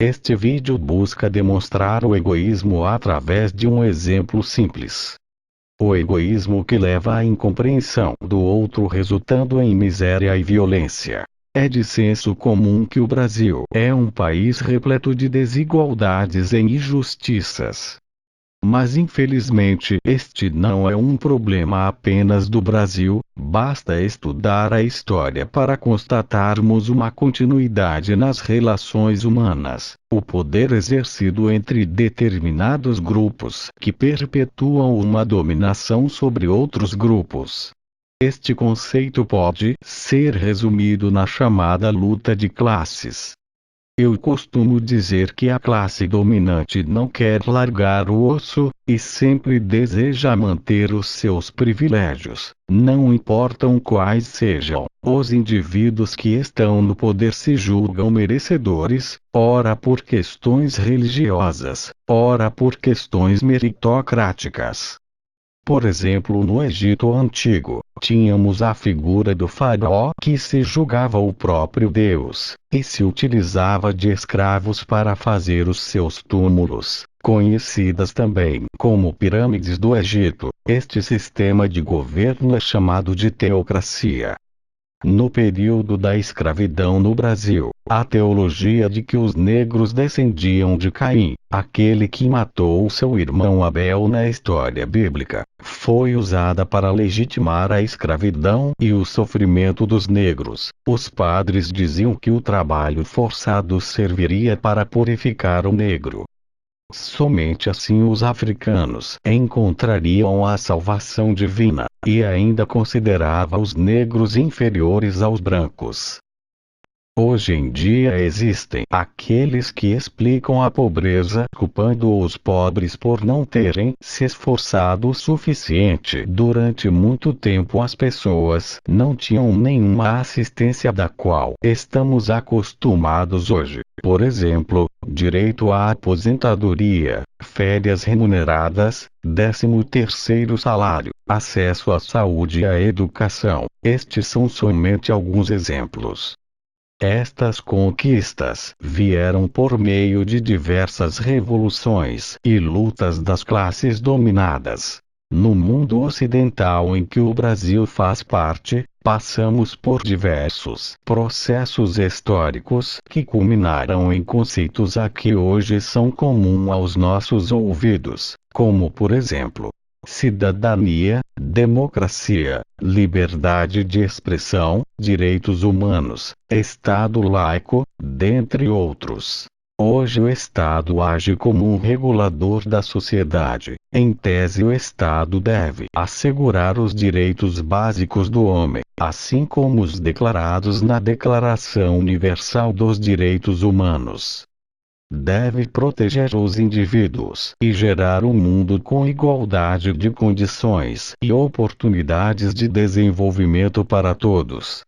Este vídeo busca demonstrar o egoísmo através de um exemplo simples. O egoísmo que leva à incompreensão do outro, resultando em miséria e violência. É de senso comum que o Brasil é um país repleto de desigualdades e injustiças. Mas infelizmente este não é um problema apenas do Brasil, basta estudar a história para constatarmos uma continuidade nas relações humanas, o poder exercido entre determinados grupos que perpetuam uma dominação sobre outros grupos. Este conceito pode ser resumido na chamada luta de classes. Eu costumo dizer que a classe dominante não quer largar o osso, e sempre deseja manter os seus privilégios, não importam quais sejam. Os indivíduos que estão no poder se julgam merecedores, ora por questões religiosas, ora por questões meritocráticas. Por exemplo, no Egito Antigo, tínhamos a figura do faraó que se julgava o próprio Deus, e se utilizava de escravos para fazer os seus túmulos, conhecidas também como pirâmides do Egito. Este sistema de governo é chamado de teocracia. No período da escravidão no Brasil, a teologia de que os negros descendiam de Caim, aquele que matou seu irmão Abel na história bíblica, foi usada para legitimar a escravidão e o sofrimento dos negros. Os padres diziam que o trabalho forçado serviria para purificar o negro. Somente assim os africanos encontrariam a salvação divina, e ainda considerava os negros inferiores aos brancos. Hoje em dia existem aqueles que explicam a pobreza culpando os pobres por não terem se esforçado o suficiente. Durante muito tempo as pessoas não tinham nenhuma assistência da qual estamos acostumados hoje. Por exemplo, direito à aposentadoria, férias remuneradas, 13º salário, acesso à saúde e à educação. Estes são somente alguns exemplos. Estas conquistas vieram por meio de diversas revoluções e lutas das classes dominadas. No mundo ocidental em que o Brasil faz parte, passamos por diversos processos históricos que culminaram em conceitos a que hoje são comuns aos nossos ouvidos, como por exemplo, cidadania, democracia, liberdade de expressão, direitos humanos, Estado laico, dentre outros. Hoje o Estado age como um regulador da sociedade. Em tese, o Estado deve assegurar os direitos básicos do homem, assim como os declarados na Declaração Universal dos Direitos Humanos. Deve proteger os indivíduos e gerar um mundo com igualdade de condições e oportunidades de desenvolvimento para todos.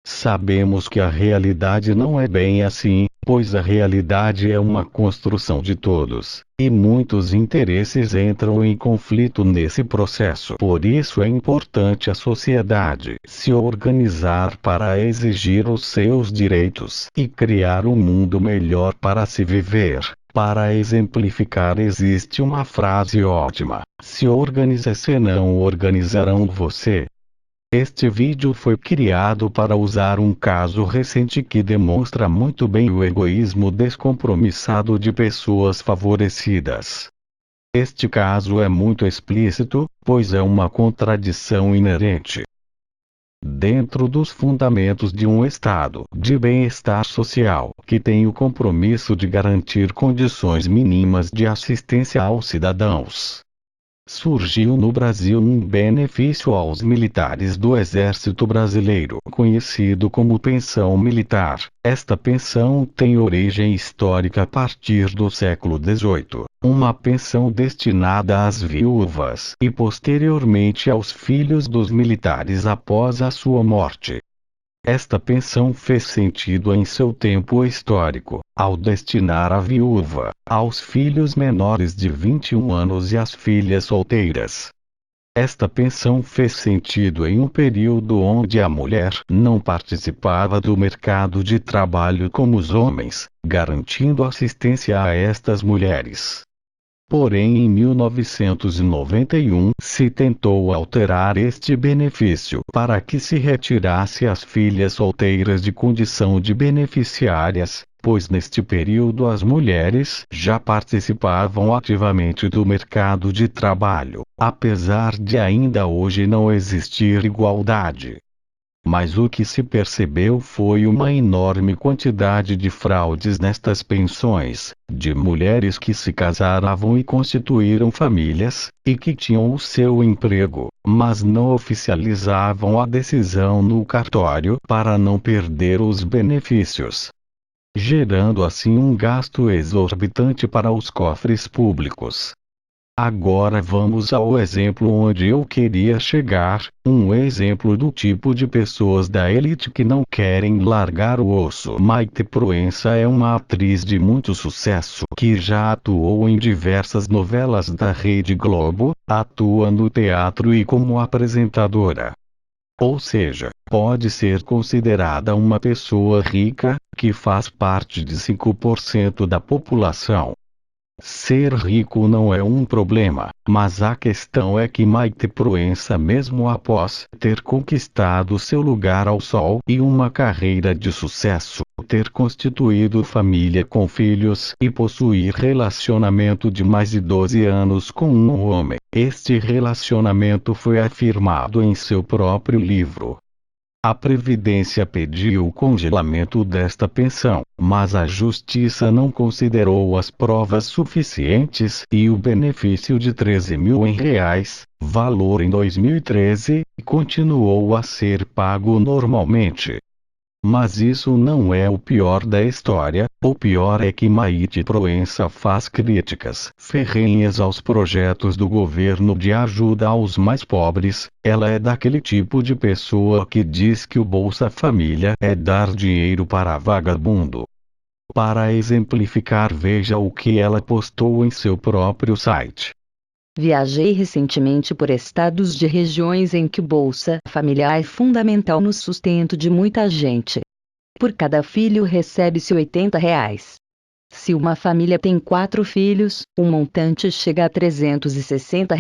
Sabemos que a realidade não é bem assim, pois a realidade é uma construção de todos, e muitos interesses entram em conflito nesse processo. Por isso é importante a sociedade se organizar para exigir os seus direitos e criar um mundo melhor para se viver. Para exemplificar, existe uma frase ótima: se organize, senão organizarão você. Este vídeo foi criado para usar um caso recente que demonstra muito bem o egoísmo descompromissado de pessoas favorecidas. Este caso é muito explícito, pois é uma contradição inerente. Dentro dos fundamentos de um estado de bem-estar social, que tem o compromisso de garantir condições mínimas de assistência aos cidadãos, surgiu no Brasil um benefício aos militares do Exército Brasileiro, conhecido como pensão militar. Esta pensão tem origem histórica a partir do século XVIII, uma pensão destinada às viúvas e posteriormente aos filhos dos militares após a sua morte. Esta pensão fez sentido em seu tempo histórico, ao destinar a viúva, aos filhos menores de 21 anos e às filhas solteiras. Esta pensão fez sentido em um período onde a mulher não participava do mercado de trabalho como os homens, garantindo assistência a estas mulheres. Porém, em 1991 se tentou alterar este benefício para que se retirasse as filhas solteiras de condição de beneficiárias, pois neste período as mulheres já participavam ativamente do mercado de trabalho, apesar de ainda hoje não existir igualdade. Mas o que se percebeu foi uma enorme quantidade de fraudes nestas pensões, de mulheres que se casaram e constituíram famílias, e que tinham o seu emprego, mas não oficializavam a decisão no cartório para não perder os benefícios, gerando assim um gasto exorbitante para os cofres públicos. Agora vamos ao exemplo onde eu queria chegar, um exemplo do tipo de pessoas da elite que não querem largar o osso. Maite Proença é uma atriz de muito sucesso que já atuou em diversas novelas da Rede Globo, atua no teatro e como apresentadora. Ou seja, pode ser considerada uma pessoa rica, que faz parte de 5% da população. Ser rico não é um problema, mas a questão é que Maite Proença, mesmo após ter conquistado seu lugar ao sol e uma carreira de sucesso, ter constituído família com filhos e possuir relacionamento de mais de 12 anos com um homem, este relacionamento foi afirmado em seu próprio livro. A Previdência pediu o congelamento desta pensão, mas a Justiça não considerou as provas suficientes e o benefício de R$ 13.000, valor em 2013, continuou a ser pago normalmente. Mas isso não é o pior da história, o pior é que Maite Proença faz críticas ferrenhas aos projetos do governo de ajuda aos mais pobres. Ela é daquele tipo de pessoa que diz que o Bolsa Família é dar dinheiro para vagabundo. Para exemplificar, veja o que ela postou em seu próprio site. Viajei recentemente por estados de regiões em que o Bolsa Família é fundamental no sustento de muita gente. Por cada filho recebe-se R$ 80. Se uma família tem 4 filhos, o montante chega a R$ 360.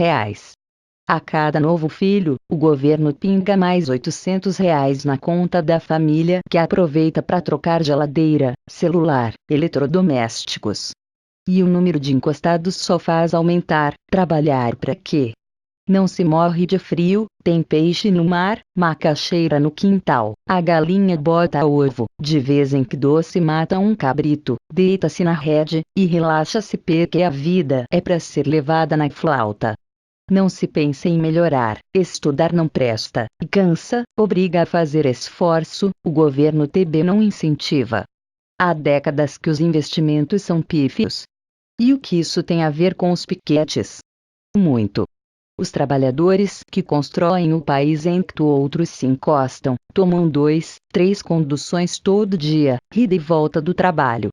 A cada novo filho, o governo pinga mais R$ 800 na conta da família, que aproveita para trocar geladeira, celular, eletrodomésticos. E o número de encostados só faz aumentar. Trabalhar para quê? Não se morre de frio, tem peixe no mar, macaxeira no quintal, a galinha bota ovo, de vez em que doce mata um cabrito, deita-se na rede, e relaxa-se porque a vida é para ser levada na flauta. Não se pensa em melhorar, estudar não presta, e cansa, obriga a fazer esforço, o governo TB não incentiva. Há décadas que os investimentos são pífios. E o que isso tem a ver com os piquetes? Muito. Os trabalhadores que constroem o país em que outros se encostam, tomam 2, 3 conduções todo dia, ida e volta do trabalho.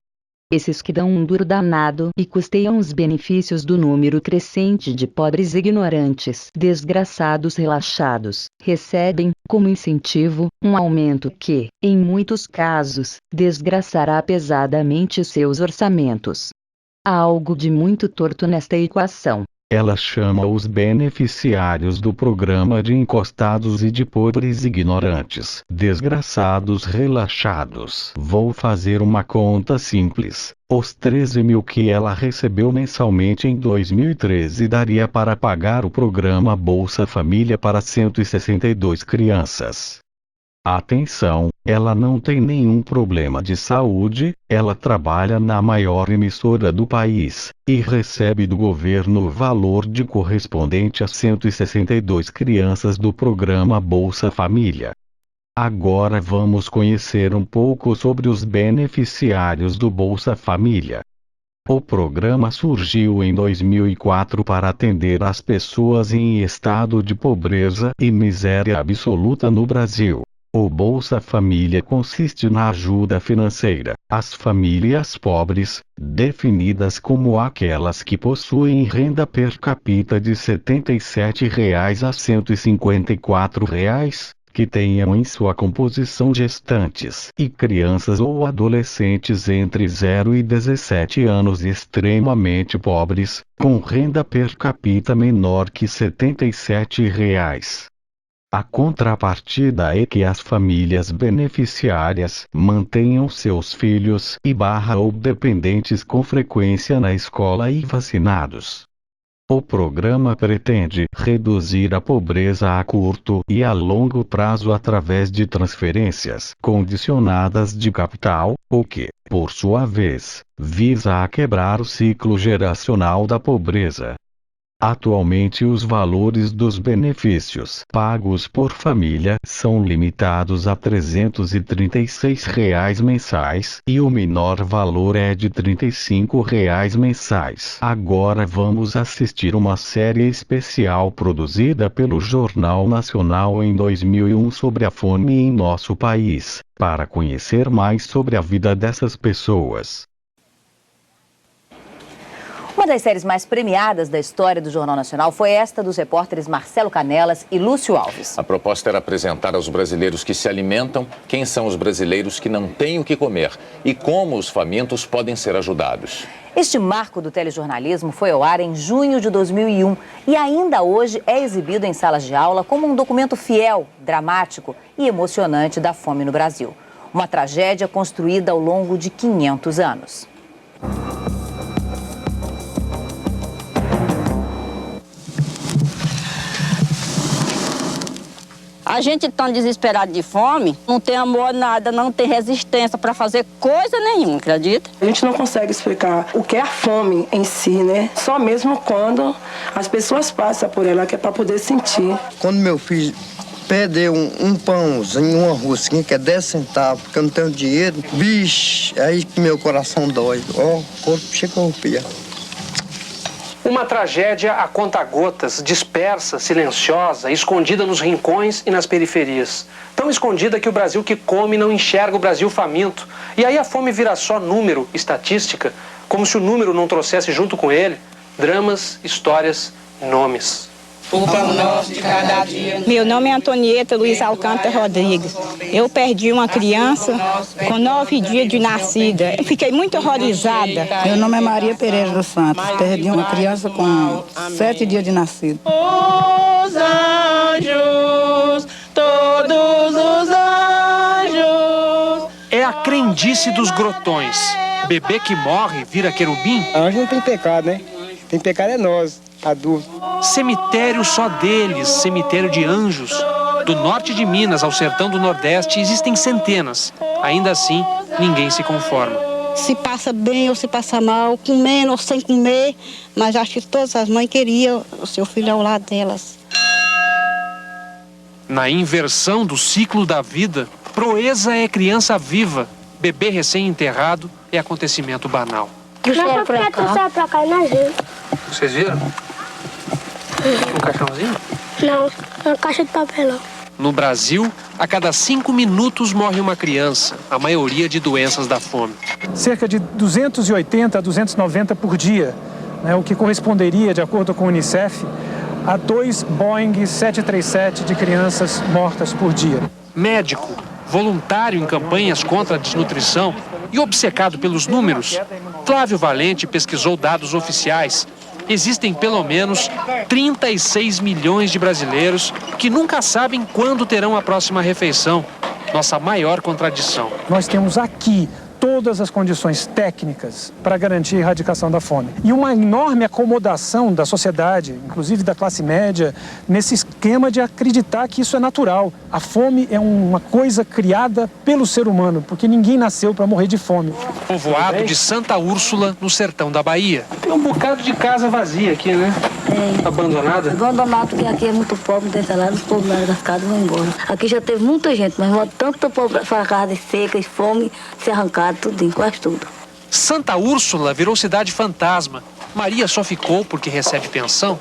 Esses que dão um duro danado e custeiam os benefícios do número crescente de pobres ignorantes, desgraçados relaxados, recebem, como incentivo, um aumento que, em muitos casos, desgraçará pesadamente seus orçamentos. Há algo de muito torto nesta equação. Ela chama os beneficiários do programa de encostados e de pobres ignorantes, desgraçados relaxados. Vou fazer uma conta simples. Os 13.000 que ela recebeu mensalmente em 2013 daria para pagar o programa Bolsa Família para 162 crianças. Atenção, ela não tem nenhum problema de saúde, ela trabalha na maior emissora do país, e recebe do governo o valor de correspondente a 162 crianças do programa Bolsa Família. Agora vamos conhecer um pouco sobre os beneficiários do Bolsa Família. O programa surgiu em 2004 para atender as pessoas em estado de pobreza e miséria absoluta no Brasil. O Bolsa Família consiste na ajuda financeira às famílias pobres, definidas como aquelas que possuem renda per capita de R$ 77 a R$ 154, que tenham em sua composição gestantes e crianças ou adolescentes entre 0 e 17 anos extremamente pobres, com renda per capita menor que R$ 77. A contrapartida é que as famílias beneficiárias mantenham seus filhos ou dependentes com frequência na escola e vacinados. O programa pretende reduzir a pobreza a curto e a longo prazo através de transferências condicionadas de capital, o que, por sua vez, visa a quebrar o ciclo geracional da pobreza. Atualmente os valores dos benefícios pagos por família são limitados a R$ 336 mensais e o menor valor é de R$ 35 mensais. Agora vamos assistir uma série especial produzida pelo Jornal Nacional em 2001 sobre a fome em nosso país, para conhecer mais sobre a vida dessas pessoas. Uma das séries mais premiadas da história do Jornal Nacional foi esta dos repórteres Marcelo Canelas e Lúcio Alves. A proposta era apresentar aos brasileiros que se alimentam quem são os brasileiros que não têm o que comer e como os famintos podem ser ajudados. Este marco do telejornalismo foi ao ar em junho de 2001 e ainda hoje é exibido em salas de aula como um documento fiel, dramático e emocionante da fome no Brasil. Uma tragédia construída ao longo de 500 anos. A gente tão desesperado de fome, não tem amor nada, não tem resistência para fazer coisa nenhuma, acredita? A gente não consegue explicar o que é a fome em si, né? Só mesmo quando as pessoas passam por ela, que é para poder sentir. Quando meu filho perdeu um pãozinho, uma rosquinha que é 10 centavos, porque eu não tenho dinheiro, bicho, aí que meu coração dói. Ó, o corpo chega a arrepiar. Uma tragédia a conta-gotas, dispersa, silenciosa, escondida nos rincões e nas periferias. Tão escondida que o Brasil que come não enxerga o Brasil faminto. E aí a fome vira só número, estatística, como se o número não trouxesse junto com ele dramas, histórias, nomes. O pão nosso de cada dia. Meu nome é Antonieta Luiz Alcântara Rodrigues. Eu perdi uma criança com 9 dias de nascida. Eu fiquei muito horrorizada. Meu nome é Maria Pereira dos Santos. Perdi uma criança com 7 dias de nascido. Os anjos, todos os anjos. É a crendice dos grotões. Bebê que morre vira querubim? Anjo não tem pecado, né? Tem pecado é nós, adultos. Cemitério só deles, cemitério de anjos. Do norte de Minas ao sertão do Nordeste existem centenas. Ainda assim, ninguém se conforma. Se passa bem ou se passa mal, comendo ou sem comer, mas acho que todas as mães queriam o seu filho ao lado delas. Na inversão do ciclo da vida, proeza é criança viva, bebê recém-enterrado é acontecimento banal. Não, porque tu sai pra cá, nós vimos. Vocês viram? Um caixãozinho? Não, uma caixa de papelão. No Brasil, a cada 5 minutos morre uma criança, a maioria de doenças da fome. Cerca de 280 a 290 por dia, né, o que corresponderia, de acordo com o Unicef, a 2 Boeing 737 de crianças mortas por dia. Médico, voluntário em campanhas contra a desnutrição e obcecado pelos números, Flávio Valente pesquisou dados oficiais. Existem pelo menos 36 milhões de brasileiros que nunca sabem quando terão a próxima refeição. Nossa maior contradição. Nós temos aqui todas as condições técnicas para garantir a erradicação da fome. E uma enorme acomodação da sociedade, inclusive da classe média, nesse esquema de acreditar que isso é natural. A fome é uma coisa criada pelo ser humano, porque ninguém nasceu para morrer de fome. Povoado de Santa Úrsula, no sertão da Bahia. Tem um bocado de casa vazia aqui, né? É. Abandonada? Abandonado, porque aqui é muito pobre, não tem salário, os povos das casas vão embora. Aqui já teve muita gente, mas tanta pobre para casa de seca e fome, se arrancado tudinho, quase tudo. Santa Úrsula virou cidade fantasma. Maria só ficou porque recebe pensão.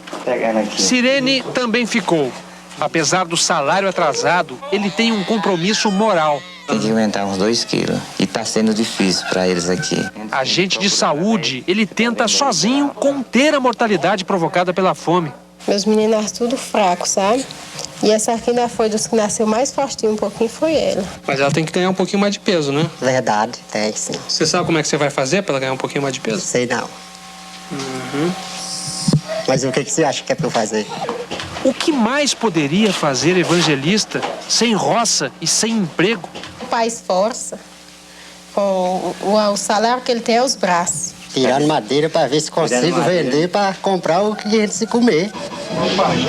Sirene também ficou. Apesar do salário atrasado, ele tem um compromisso moral. Tem que aumentar uns 2 quilos. E tá sendo difícil para eles aqui. Agente de saúde, ele tenta sozinho conter a mortalidade provocada pela fome. Meus meninos eram tudo fracos, sabe? E essa aqui ainda foi dos que nasceu mais fortinho um pouquinho, foi ela. Mas ela tem que ganhar um pouquinho mais de peso, né? Verdade, tem sim. Você sabe como é que você vai fazer para ela ganhar um pouquinho mais de peso? Sei não. Mas o que você acha que é para eu fazer? O que mais poderia fazer evangelista sem roça e sem emprego? O pai esforça. O salário que ele tem é os braços. Tirando madeira para ver se consigo vender para comprar o que a gente se comer.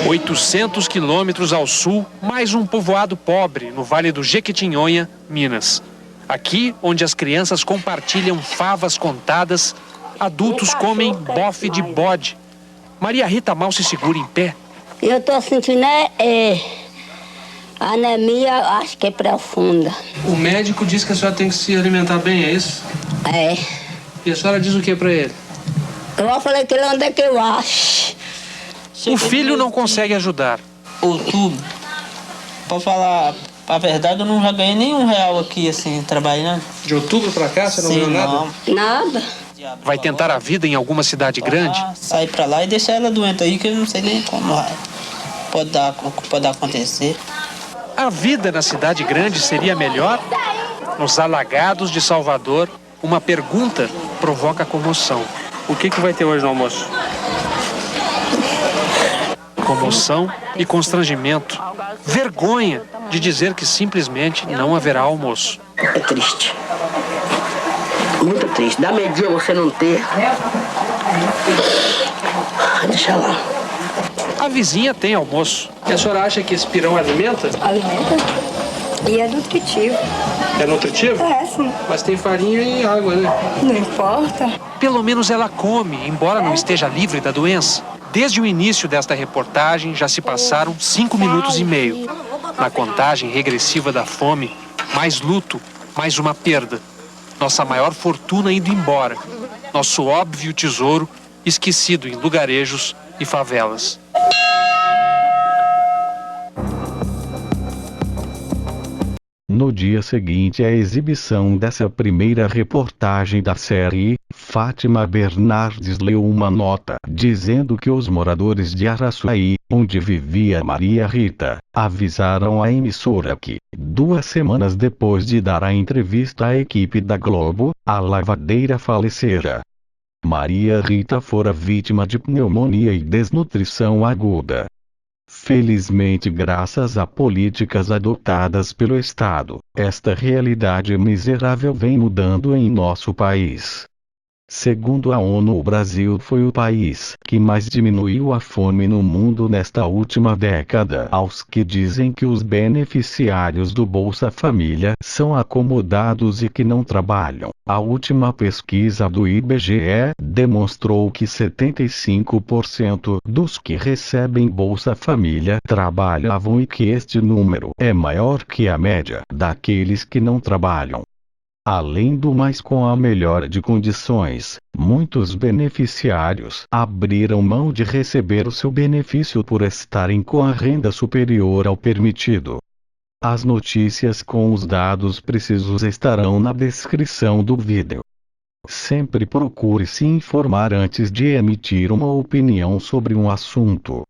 800 quilômetros ao sul, mais um povoado pobre no Vale do Jequitinhonha, Minas. Aqui, onde as crianças compartilham favas contadas, adultos comem bofe de bode. Maria Rita mal se segura em pé. Eu tô sentindo anemia, acho que é profunda. O médico diz que a senhora tem que se alimentar bem, é isso? É. E a senhora diz o que pra ele? Eu falei que ele onde é que eu acho. O filho não consegue ajudar. Outubro, pra falar a verdade, eu não já ganhei nem R$1 aqui, assim, trabalhando. De outubro pra cá, você não ganhou nada? Nada. Vai tentar a vida em alguma cidade grande? Sair pra lá e deixar ela doente aí, que eu não sei nem como pode acontecer. A vida na cidade grande seria melhor? Nos alagados de Salvador, uma pergunta provoca comoção. O que vai ter hoje no almoço? Comoção e constrangimento. Vergonha de dizer que simplesmente não haverá almoço. É triste. Muito triste. Dá meio dia você não ter. Deixa lá. A vizinha tem almoço. E a senhora acha que esse pirão alimenta? Alimenta. E é nutritivo. É nutritivo? É, sim. Mas tem farinha e água, né? Não importa. Pelo menos ela come, embora não esteja livre da doença. Desde o início desta reportagem, já se passaram 5 minutos e meio. Na contagem regressiva da fome, mais luto, mais uma perda. Nossa maior fortuna indo embora. Nosso óbvio tesouro esquecido em lugarejos e favelas. No dia seguinte à exibição dessa primeira reportagem da série, Fátima Bernardes leu uma nota dizendo que os moradores de Araçuaí, onde vivia Maria Rita, avisaram a emissora que, 2 semanas depois de dar a entrevista à equipe da Globo, a lavadeira falecera. Maria Rita fora vítima de pneumonia e desnutrição aguda. Felizmente, graças a políticas adotadas pelo Estado, esta realidade miserável vem mudando em nosso país. Segundo a ONU, o Brasil foi o país que mais diminuiu a fome no mundo nesta última década. Aos que dizem que os beneficiários do Bolsa Família são acomodados e que não trabalham, a última pesquisa do IBGE demonstrou que 75% dos que recebem Bolsa Família trabalhavam e que este número é maior que a média daqueles que não trabalham. Além do mais, com a melhora de condições, muitos beneficiários abriram mão de receber o seu benefício por estarem com a renda superior ao permitido. As notícias com os dados precisos estarão na descrição do vídeo. Sempre procure se informar antes de emitir uma opinião sobre um assunto.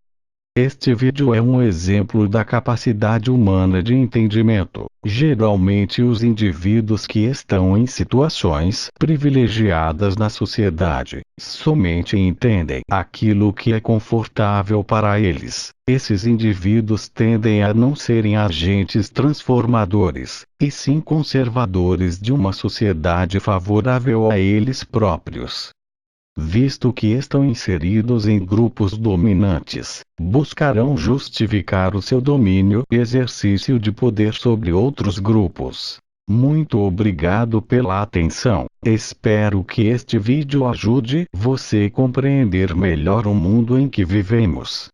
Este vídeo é um exemplo da capacidade humana de entendimento. Geralmente os indivíduos que estão em situações privilegiadas na sociedade somente entendem aquilo que é confortável para eles. Esses indivíduos tendem a não serem agentes transformadores, e sim conservadores de uma sociedade favorável a eles próprios. Visto que estão inseridos em grupos dominantes, buscarão justificar o seu domínio e exercício de poder sobre outros grupos. Muito obrigado pela atenção. Espero que este vídeo ajude você a compreender melhor o mundo em que vivemos.